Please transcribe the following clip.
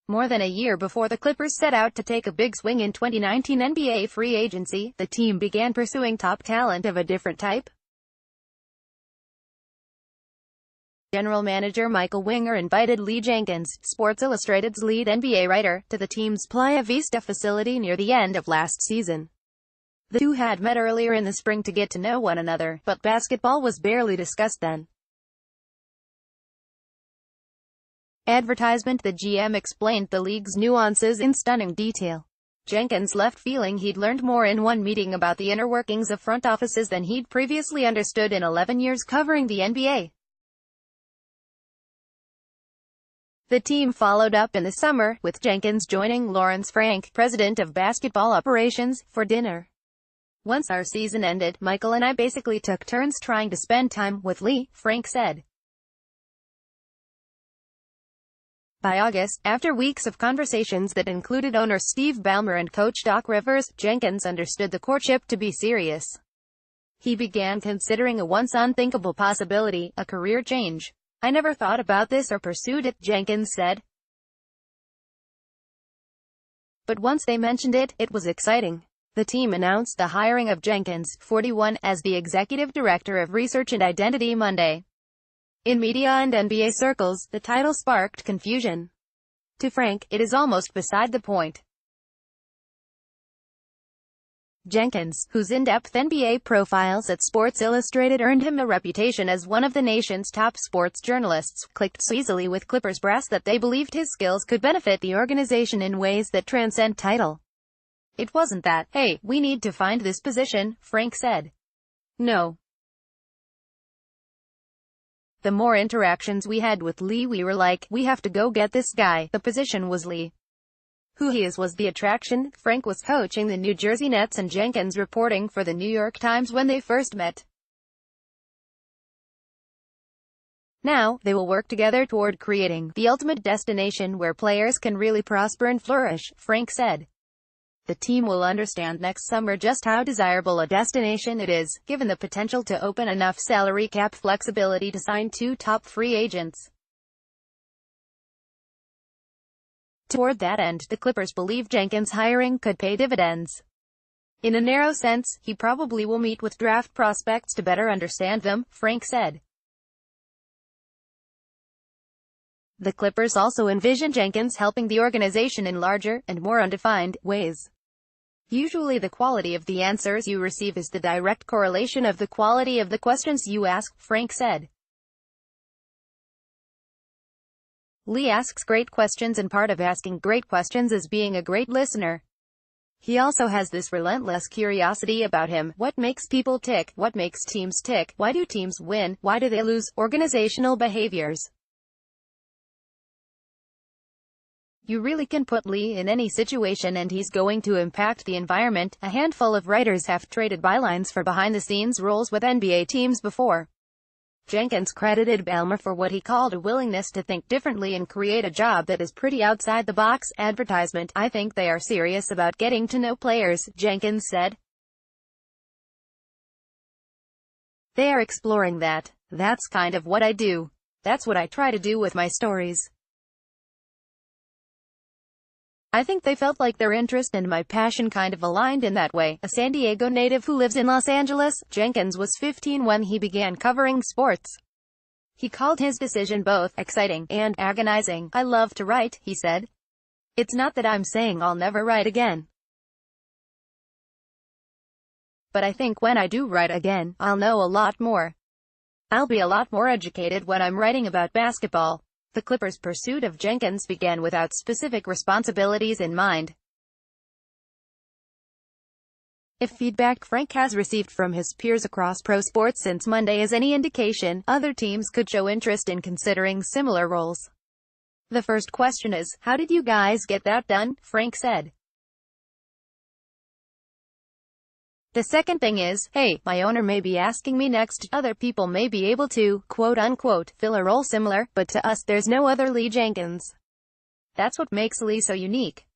More than a year before the Clippers set out to take a big swing in 2019 NBA free agency, the team began pursuing top talent of a different type. General manager Michael Winger invited Lee Jenkins, Sports Illustrated's lead NBA writer, to the team's Playa Vista facility near the end of last season. The two had met earlier in the spring to get to know one another, but basketball was barely discussed then. Advertisement. The GM explained the league's nuances in stunning detail. Jenkins left feeling he'd learned more in one meeting about the inner workings of front offices than he'd previously understood in 11 years covering the NBA. The team followed up in the summer, with Jenkins joining Lawrence Frank, president of basketball operations, for dinner. "Once our season ended, Michael and I basically took turns trying to spend time with Lee," Frank said. By August, after weeks of conversations that included owner Steve Ballmer and coach Doc Rivers, Jenkins understood the courtship to be serious. He began considering a once unthinkable possibility, a career change. "I never thought about this or pursued it," Jenkins said. "But once they mentioned it, it was exciting." The team announced the hiring of Jenkins, 41, as the executive director of research and identity Monday. In media and NBA circles, the title sparked confusion. To Frank, it is almost beside the point. Jenkins, whose in-depth NBA profiles at Sports Illustrated earned him a reputation as one of the nation's top sports journalists, clicked so easily with Clippers brass that they believed his skills could benefit the organization in ways that transcend title. "It wasn't that, 'Hey, we need to find this position,'" Frank said. "No. The more interactions we had with Lee, we were like, we have to go get this guy. The position was Lee. Who he is was the attraction." Frank was coaching the New Jersey Nets and Jenkins reporting for the New York Times when they first met. Now, they will work together toward creating the ultimate destination where players can really prosper and flourish, Frank said. The team will understand next summer just how desirable a destination it is, given the potential to open enough salary cap flexibility to sign two top free agents. Toward that end, the Clippers believe Jenkins' hiring could pay dividends. In a narrow sense, he probably will meet with draft prospects to better understand them, Frank said. The Clippers also envision Jenkins helping the organization in larger, and more undefined, ways. "Usually the quality of the answers you receive is the direct correlation of the quality of the questions you ask," Frank said. Lee asks great questions, and part of asking great questions is being a great listener. He also has this relentless curiosity about him. What makes people tick? What makes teams tick? Why do teams win? Why do they lose? Organizational behaviors. You really can put Lee in any situation and he's going to impact the environment. A handful of writers have traded bylines for behind-the-scenes roles with NBA teams before. Jenkins credited Ballmer for what he called a willingness to think differently and create a job that is pretty outside the box. Advertisement. "I think they are serious about getting to know players," Jenkins said. "They are exploring that. That's kind of what I do. That's what I try to do with my stories. I think they felt like their interest and my passion kind of aligned in that way." A San Diego native who lives in Los Angeles, Jenkins was 15 when he began covering sports. He called his decision both exciting and agonizing. "I love to write," he said. "It's not that I'm saying I'll never write again. But I think when I do write again, I'll know a lot more. I'll be a lot more educated when I'm writing about basketball." The Clippers' pursuit of Jenkins began without specific responsibilities in mind. If feedback Frank has received from his peers across pro sports since Monday is any indication, other teams could show interest in considering similar roles. "The first question is, how did you guys get that done?" Frank said. "The second thing is, hey, my owner may be asking me next. Other people may be able to, quote-unquote, fill a role similar, but to us, there's no other Lee Jenkins. That's what makes Lee so unique."